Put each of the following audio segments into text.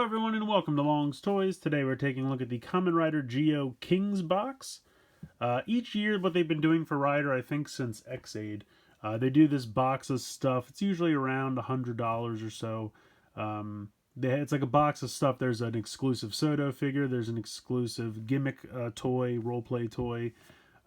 everyone and welcome to Long's Toys. Today we're taking a look at the Kamen Rider Geo Kings box. Each year what they've been doing for Rider, I think since X-Aid, they do this box of stuff. It's usually around $100 or so. It's like a box of stuff. There's an exclusive Sodo figure. There's an exclusive gimmick toy, roleplay toy.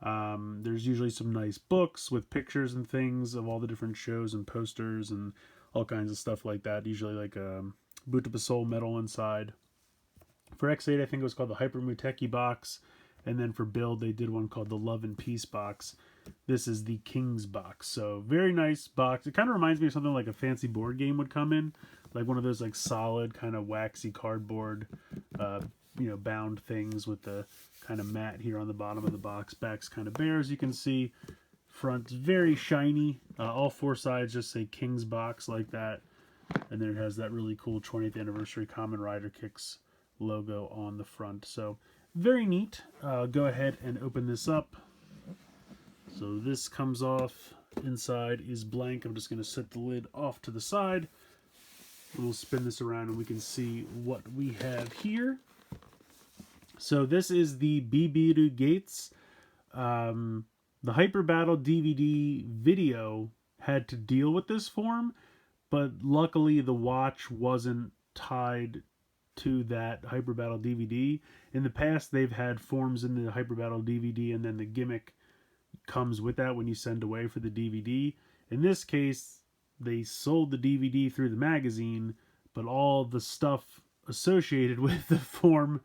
There's usually some nice books with pictures and things of all the different shows and posters and all kinds of stuff like that. Usually like Bibiru Soul medal inside. For X8, I think it was called the Hyper Muteki box. And then for Build, they did one called the Love and Peace box. This is the Kings box. So very nice box. It kind of reminds me of something like a fancy board game would come in. Like one of those like solid kind of waxy cardboard, bound things with the kind of mat here on the bottom of the box. Back's kind of bare, as you can see. Front's very shiny. All four sides just say Kings box like that. And then it has that really cool 20th anniversary Kamen Rider Kicks logo on the front. So very neat. Go ahead and open this up. So this comes off. Inside is blank. I'm just going to set the lid off to the side. And we'll spin this around and we can see what we have here. So this is the Bibiru Gates. The Hyper Battle DVD video had to deal with this form, but luckily the watch wasn't tied to that Hyper Battle DVD. In the past, they've had forms in the Hyper Battle DVD, and then the gimmick comes with that when you send away for the DVD. In this case, they sold the DVD through the magazine, but all the stuff associated with the form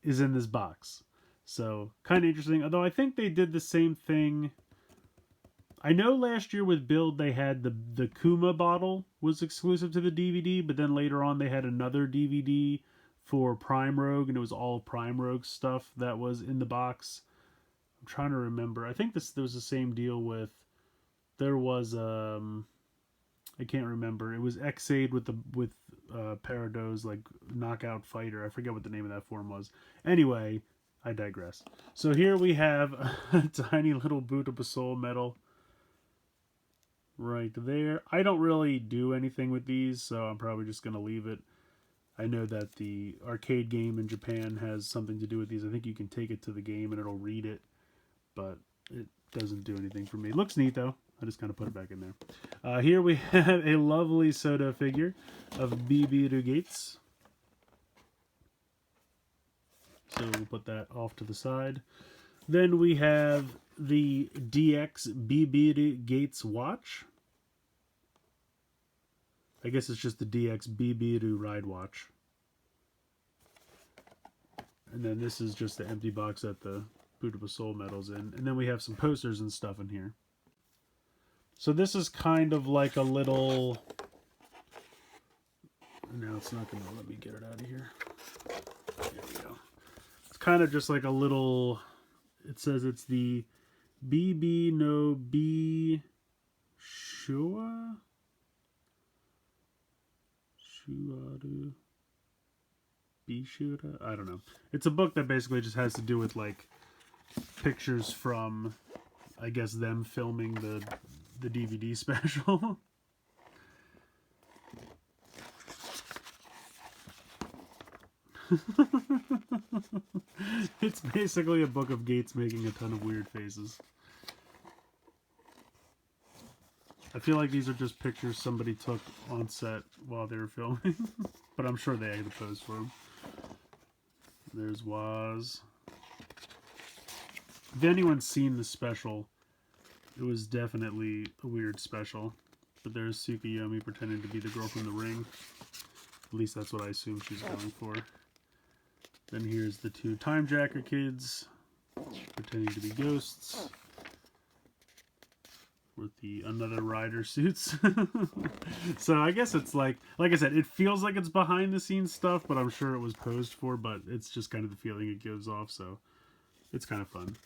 is in this box. So, kind of interesting. Although I think they did the same thing. I know last year with Build they had the Kuma bottle was exclusive to the DVD, but then later on they had another DVD for Prime Rogue, and it was all Prime Rogue stuff that was in the box. I'm trying to remember. I think there was the same deal with, there was I can't remember. It was X-Aid with Parado's like Knockout Fighter. I forget what the name of that form was. Anyway, I digress. So here we have a tiny little Bibiru Soul medal right there. I don't really do anything with these, so I'm probably just going to leave it. I know that the arcade game in Japan has something to do with these. I think you can take it to the game and it'll read it, but it doesn't do anything for me. It looks neat though. I just kind of put it back in there. Here we have a lovely Sodo figure of Bibiru Gates. So we'll put that off to the side. Then we have the DX Bibiru Gates watch. I guess it's just the DX Bibiru Ridewatch. And then this is just the empty box that the Bibiru Soul medal's in. And then we have some posters and stuff in here. So this is kind of like a little... Now it's not going to let me get it out of here. There we go. It's kind of just like a little... It says it's the BB no B Shua? Shuaru? Bishura? I don't know. It's a book that basically just has to do with like pictures from, I guess, them filming the DVD special. It's basically a book of Gates making a ton of weird faces. I feel like these are just pictures somebody took on set while they were filming. But I'm sure they had to pose for them. There's Waz. If anyone's seen the special, it was definitely a weird special. But there's Tsukuyomi pretending to be the girl from The Ring. At least that's what I assume she's going for. Then here's the two Time Jacker kids pretending to be ghosts with the another rider suits. So I guess it's like I said, it feels like it's behind the scenes stuff, but I'm sure it was posed for, but it's just kind of the feeling it gives off, so it's kind of fun.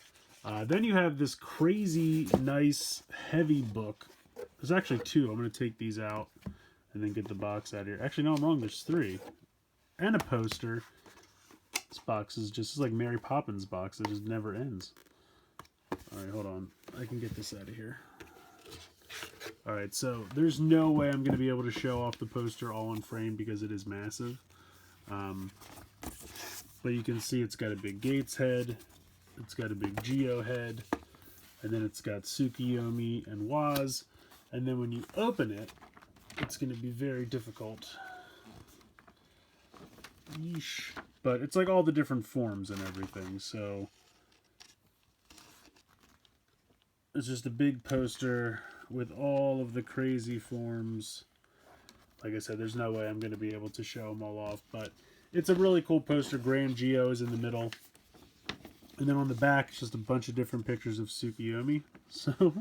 Then you have this crazy, nice, heavy book. There's actually two. I'm going to take these out and then get the box out of here. Actually, no, I'm wrong. There's three. And a poster. This box is just like Mary Poppins box. It just never ends. Alright, hold on. I can get this out of here. Alright, so there's no way I'm going to be able to show off the poster all in frame because it is massive. But you can see it's got a big Gates head, it's got a big Geo head, and then it's got Tsukiyomi and Waz. And then when you open it, it's going to be very difficult. Yeesh. But it's like all the different forms and everything, so it's just a big poster with all of the crazy forms. Like I said, there's no way I'm going to be able to show them all off, but it's a really cool poster. Grand Geo is in the middle. And then on the back, it's just a bunch of different pictures of Tsukiyomi. So,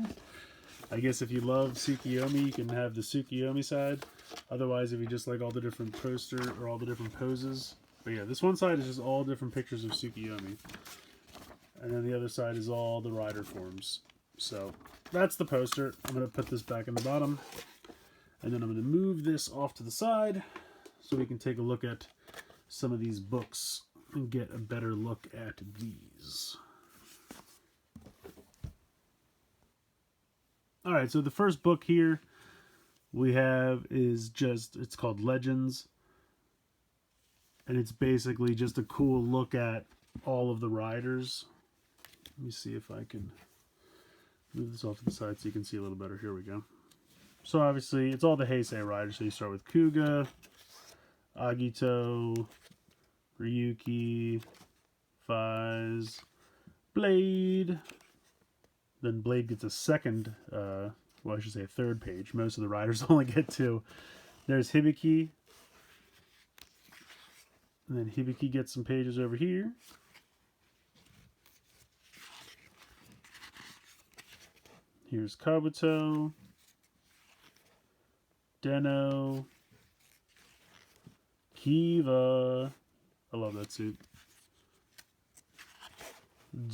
I guess if you love Tsukiyomi, you can have the Tsukiyomi side. Otherwise, if you just like all the different poster or all the different poses. But yeah, this one side is just all different pictures of Tsukiyomi. And then the other side is all the rider forms. So, that's the poster. I'm going to put this back in the bottom. And then I'm going to move this off to the side so we can take a look at some of these books and get a better look at these. Alright, so the first book here we have is just, it's called Legends. And it's basically just a cool look at all of the riders. Let me see if I can move this off to the side so you can see a little better. Here we go. So obviously, it's all the Heisei riders. So you start with Kuga, Agito, Ryuki, Faiz, Blade. Then Blade gets a second, well, I should say a third page. Most of the riders only get two. There's Hibiki. And then Hibiki gets some pages over here. Here's Kabuto, Deno, Kiva. I love that suit.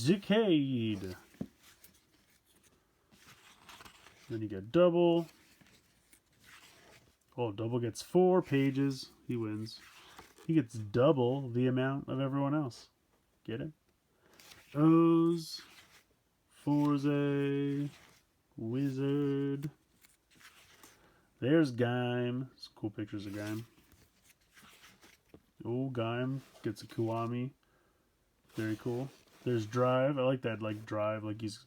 Decade. Then you get Double. Oh, Double gets 4 pages. He wins. He gets double the amount of everyone else. Get it? O's, Forze, Wizard. There's Gaim. Some cool pictures of Gaim. Oh, Gaim gets a Kuwami. Very cool. There's Drive. I like that, like Drive, like he's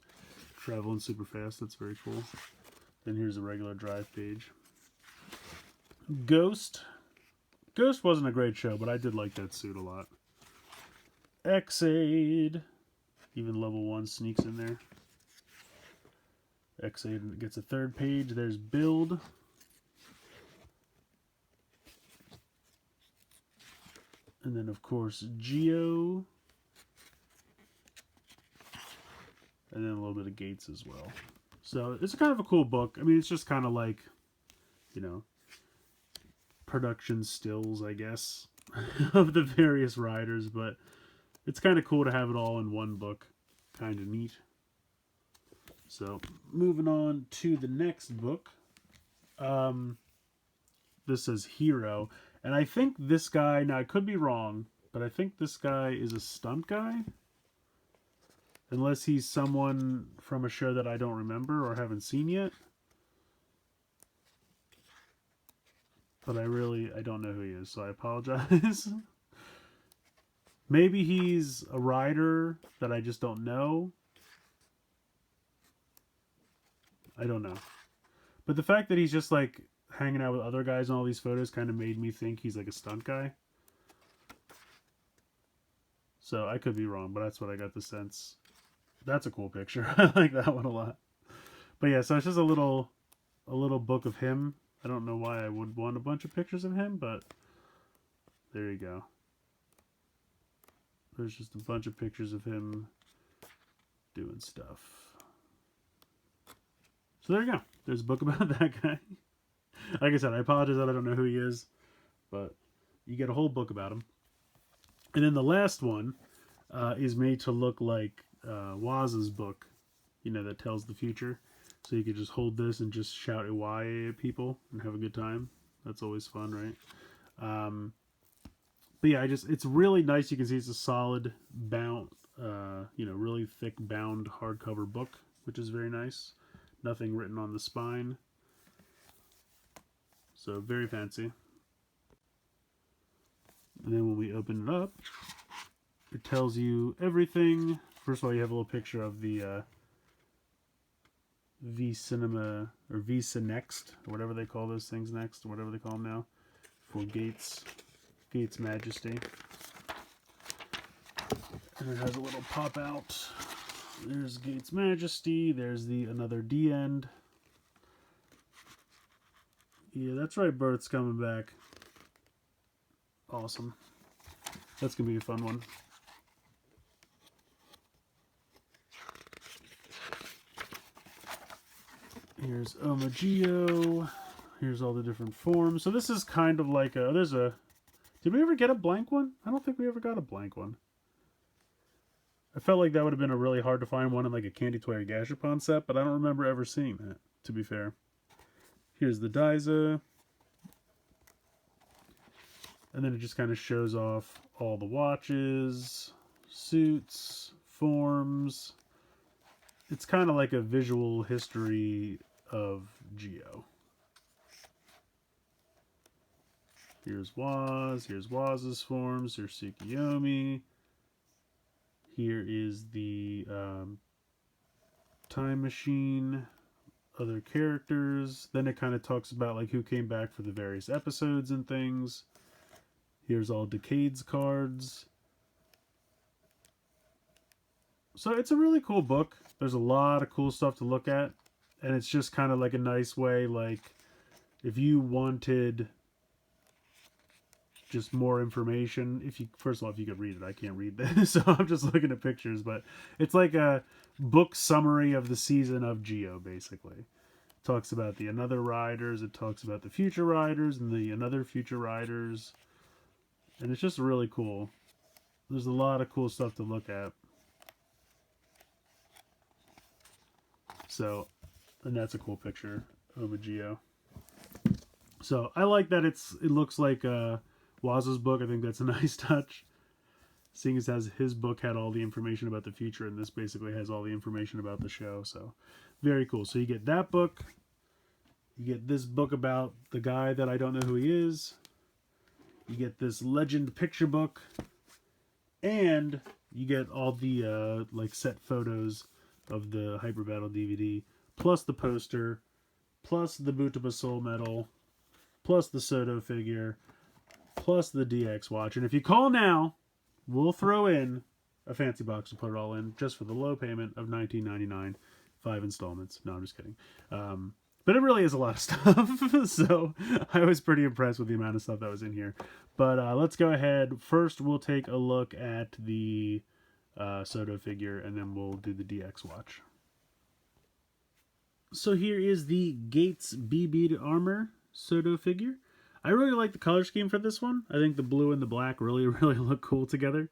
traveling super fast. That's very cool. Then here's a regular Drive page. Ghost. Ghost wasn't a great show, but I did like that suit a lot. X-Aid. Even level 1 sneaks in there. X-Aid gets a third page. There's Build. And then, of course, Geo. And then a little bit of Gates as well. So, it's kind of a cool book. I mean, it's just kind of like, you know, production stills, I guess, of the various riders. But it's kind of cool to have it all in one book. Kind of neat. So, moving on to the next book. This says Hero. And I think this guy, now I could be wrong, but I think this guy is a stunt guy. Unless he's someone from a show that I don't remember or haven't seen yet. But I don't know who he is, so I apologize. Maybe he's a rider that I just don't know. I don't know. But the fact that he's just like hanging out with other guys in all these photos kind of made me think he's like a stunt guy. So I could be wrong, but that's what I got the sense. That's a cool picture. I like that one a lot. But yeah, so it's just a little book of him. I don't know why I would want a bunch of pictures of him, but there you go. There's just a bunch of pictures of him doing stuff. So there you go. There's a book about that guy. Like I said, I apologize that I don't know who he is, but you get a whole book about him. And then the last one is made to look like Waz's book, you know, that tells the future. So you could just hold this and just shout YA at people and have a good time. That's always fun, right? But yeah, it's really nice. You can see it's a solid bound, you know, really thick bound hardcover book, which is very nice. Nothing written on the spine. So very fancy. And then when we open it up, it tells you everything. First of all, you have a little picture of the V Cinema or Visa Next, or whatever they call those things next, or whatever they call them now, for Gates Majesty. And it has a little pop out. There's Gates Majesty. There's the another D end. Yeah, that's right. Bert's coming back. Awesome. That's gonna be a fun one. Here's Omagio. Here's all the different forms. So this is kind of like a... There's a... Did we ever get a blank one? I don't think we ever got a blank one. I felt like that would have been a really hard to find one in like a Candy Toy or Gashapon set, but I don't remember ever seeing that, to be fair. Here's the Daiza. And then it just kind of shows off all the watches, suits, forms. It's kind of like a visual history of Geo. Here's Waz's forms, here's Tsukiyomi. Here is the Time Machine, other characters. Then it kind of talks about like who came back for the various episodes and things. Here's all Decades cards. So it's a really cool book. There's a lot of cool stuff to look at. And it's just kind of like a nice way, like if you wanted just more information, if you, first of all, if you could read it, I can't read this, so I'm just looking at pictures, but it's like a book summary of the season of Geo, basically. It talks about the Another Riders, it talks about the Future Riders and the Another Future Riders, and it's just really cool. There's a lot of cool stuff to look at. So, and that's a cool picture of a Geo. So I like that it looks like Waz's book. I think that's a nice touch. Seeing as his book had all the information about the future, and this basically has all the information about the show. So very cool. So you get that book. You get this book about the guy that I don't know who he is. You get this legend picture book. And you get all the like set photos of the Hyper Battle DVD, plus the poster, plus the Butaba Soul Medal, plus the Sodo figure, plus the DX watch. And if you call now, we'll throw in a fancy box to put it all in, just for the low payment of $19.99, 5 installments. No, I'm just kidding. But it really is a lot of stuff, so I was pretty impressed with the amount of stuff that was in here. But let's go ahead. First, we'll take a look at the Sodo figure, and then we'll do the DX watch. So here is the Gates BB Armor Sodo figure. I really like the color scheme for this one. I think the blue and the black really look cool together.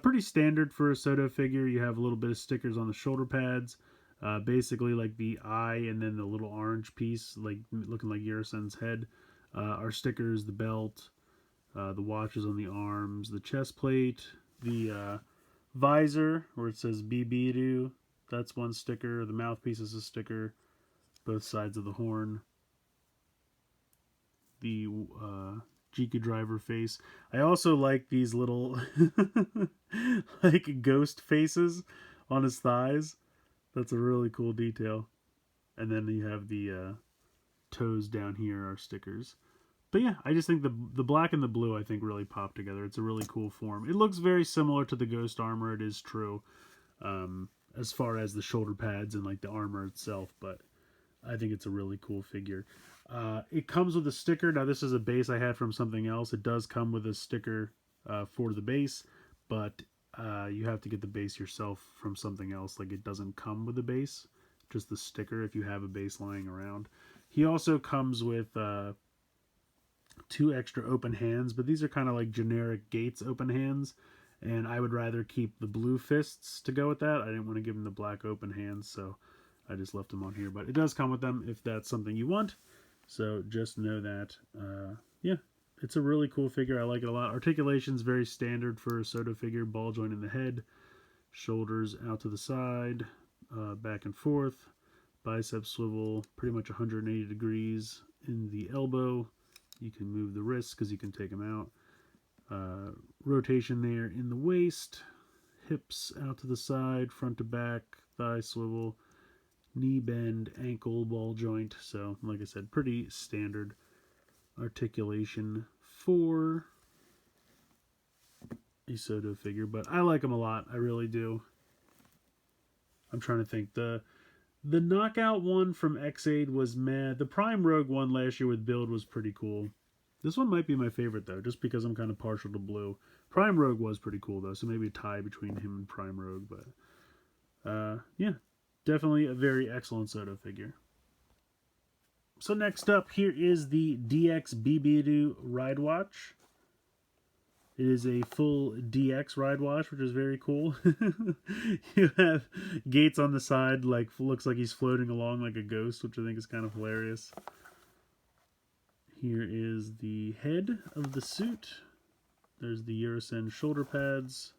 Pretty standard for a Sodo figure. You have a little bit of stickers on the shoulder pads. Basically like the eye and then the little orange piece, like looking like Yurisen's head, are stickers, the belt, the watches on the arms, the chest plate, the visor where it says Bibiru, that's one sticker. The mouthpiece is a sticker, both sides of the horn. The Jiku driver face. I also like these little like ghost faces on his thighs. That's a really cool detail. And then you have the toes down here are stickers. But yeah, I just think the black and the blue, I think, really pop together. It's a really cool form. It looks very similar to the Ghost armor, it is true, as far as the shoulder pads and like the armor itself, but I think it's a really cool figure. It comes with a sticker. Now, this is a base I had from something else. It does come with a sticker for the base, but you have to get the base yourself from something else. Like, it doesn't come with the base, just the sticker if you have a base lying around. He also comes with 2 extra open hands, but these are kind of like generic Gates open hands, and I would rather keep the blue fists to go with that. I didn't want to give him the black open hands, so I just left them on here. But it does come with them if that's something you want, so just know that. Yeah, it's a really cool figure. I like it a lot. Articulation's very standard for a Sodo figure. Ball joint in the head, shoulders out to the side, back and forth, bicep swivel, pretty much 180 degrees in the elbow. You can move the wrists because you can take them out. Rotation there in the waist, hips out to the side, front to back, thigh swivel, knee bend, ankle ball joint. So, like I said, pretty standard articulation for a Sodo figure, but I like them a lot. I really do. I'm trying to think. The knockout one from X-Aid was meh. The Prime Rogue one last year with Build was pretty cool. This one might be my favorite, though, just because I'm kind of partial to blue. Prime Rogue was pretty cool, though, so maybe a tie between him and Prime Rogue. But, yeah, definitely a very excellent Sodo figure. So next up, here is the DX Bibiru Ridewatch. It is a full DX Ridewatch, which is very cool. You have Gates on the side, like looks like he's floating along like a ghost, which I think is kind of hilarious. Here is the head of the suit. There's the Eurocen shoulder pads,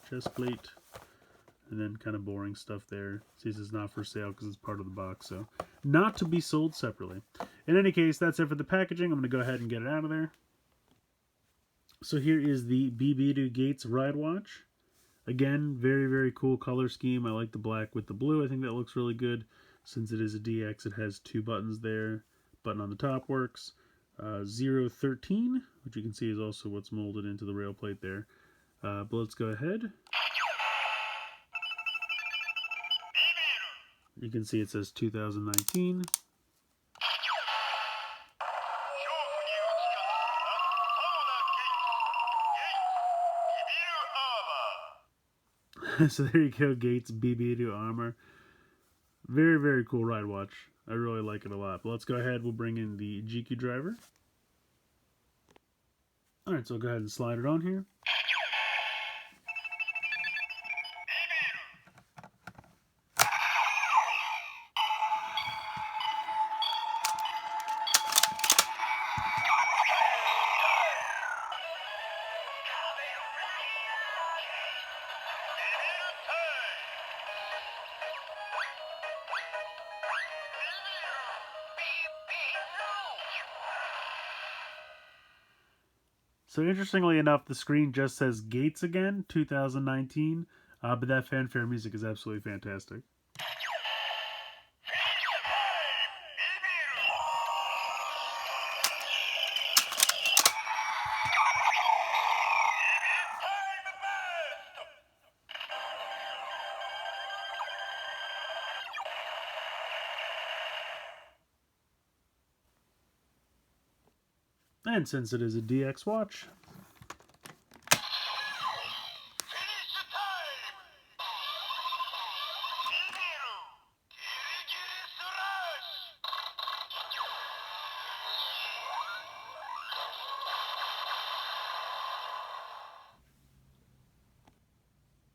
chest plate, and then kind of boring stuff there. Says it's not for sale because it's part of the box, so not to be sold separately. In any case, that's it for the packaging. I'm going to go ahead and get it out of there. So here is the Bibiru Gates Ridewatch. Again, very, very cool color scheme. I like the black with the blue. I think that looks really good. Since it is a DX, it has two buttons there. Button on the top works. 013, which you can see is also what's molded into the rail plate there. But let's go ahead. You can see it says 2019. So there you go, Gates Bibiru armor. Very, very cool Ridewatch. I really like it a lot. But let's go ahead. We'll bring in the GQ driver. Alright, so I'll go ahead and slide it on here. So interestingly enough, the screen just says Gates again, 2019, but that fanfare music is absolutely fantastic. And since it is a DX watch,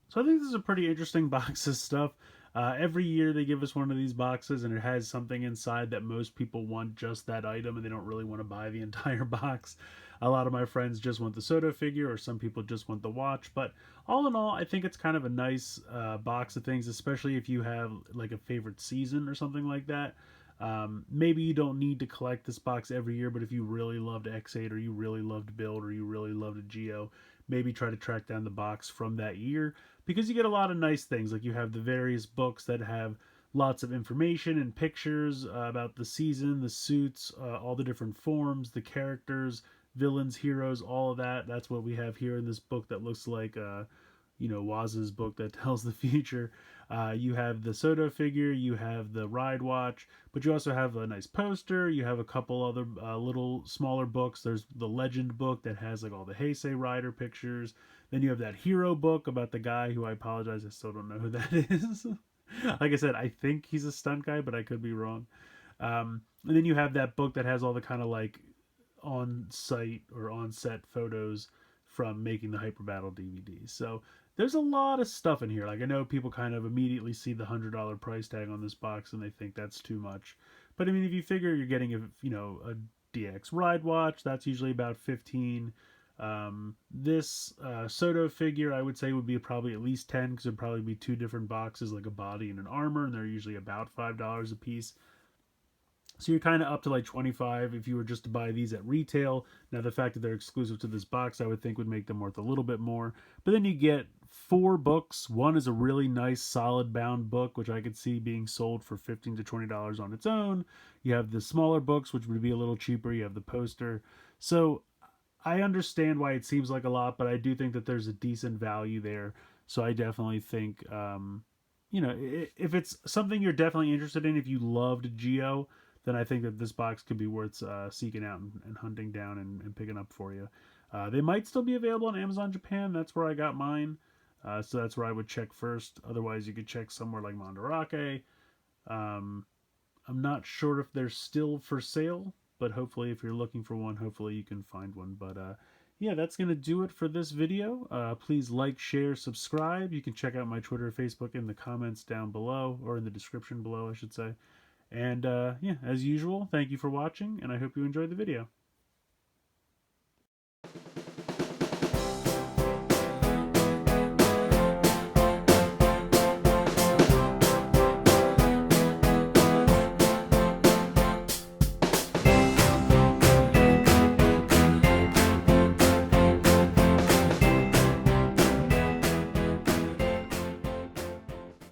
so I think this is a pretty interesting box of stuff. Every year they give us one of these boxes and it has something inside that most people want just that item and they don't really want to buy the entire box. A lot of my friends just want the Sodo figure or some people just want the watch. But all in all, I think it's kind of a nice box of things, especially if you have like a favorite season or something like that. Maybe you don't need to collect this box every year, but if you really loved X8 or you really loved Build or you really loved a Geo, maybe try to track down the box from that year, because you get a lot of nice things. Like you have the various books that have lots of information and pictures about the season, the suits, all the different forms, the characters, villains, heroes, all of that. That's what we have here in this book that looks like Waz's book that tells the future. You have the Sodo figure, you have the Ridewatch, but you also have a nice poster. You have a couple other little smaller books. There's the Legend book that has like all the Heisei Rider pictures. Then you have that Hero book about the guy who, I apologize, I still don't know who that is. Like I said, I think he's a stunt guy, but I could be wrong. And then you have that book that has all the kind of like on-site or on-set photos from making the Hyper Battle DVDs. So there's a lot of stuff in here. Like I know people kind of immediately see the $100 price tag on this box and they think that's too much. But I mean, if you figure you're getting a DX Ridewatch, that's usually about 15. This Sodo figure, I would say, would be probably at least 10 because it'd probably be two different boxes, like a body and an armor, and they're usually about $5 a piece. So you're kind of up to like 25 if you were just to buy these at retail. Now the fact that they're exclusive to this box, I would think would make them worth a little bit more. But then you get 4 books. One is a really nice solid bound book, which I could see being sold for $15 to $20 on its own. You have the smaller books, which would be a little cheaper. You have the poster. So I understand why it seems like a lot, but I do think that there's a decent value there. So I definitely think, if it's something you're definitely interested in, if you loved Geo, then I think that this box could be worth seeking out and hunting down and picking up for you. They might still be available on Amazon Japan. That's where I got mine. So that's where I would check first. Otherwise, you could check somewhere like Mandarake. Um, I'm not sure if they're still for sale, but hopefully if you're looking for one, hopefully you can find one. But yeah, that's going to do it for this video. Please like, share, subscribe. You can check out my Twitter, Facebook in the comments down below, or in the description below, I should say. And yeah, as usual, thank you for watching, and I hope you enjoyed the video.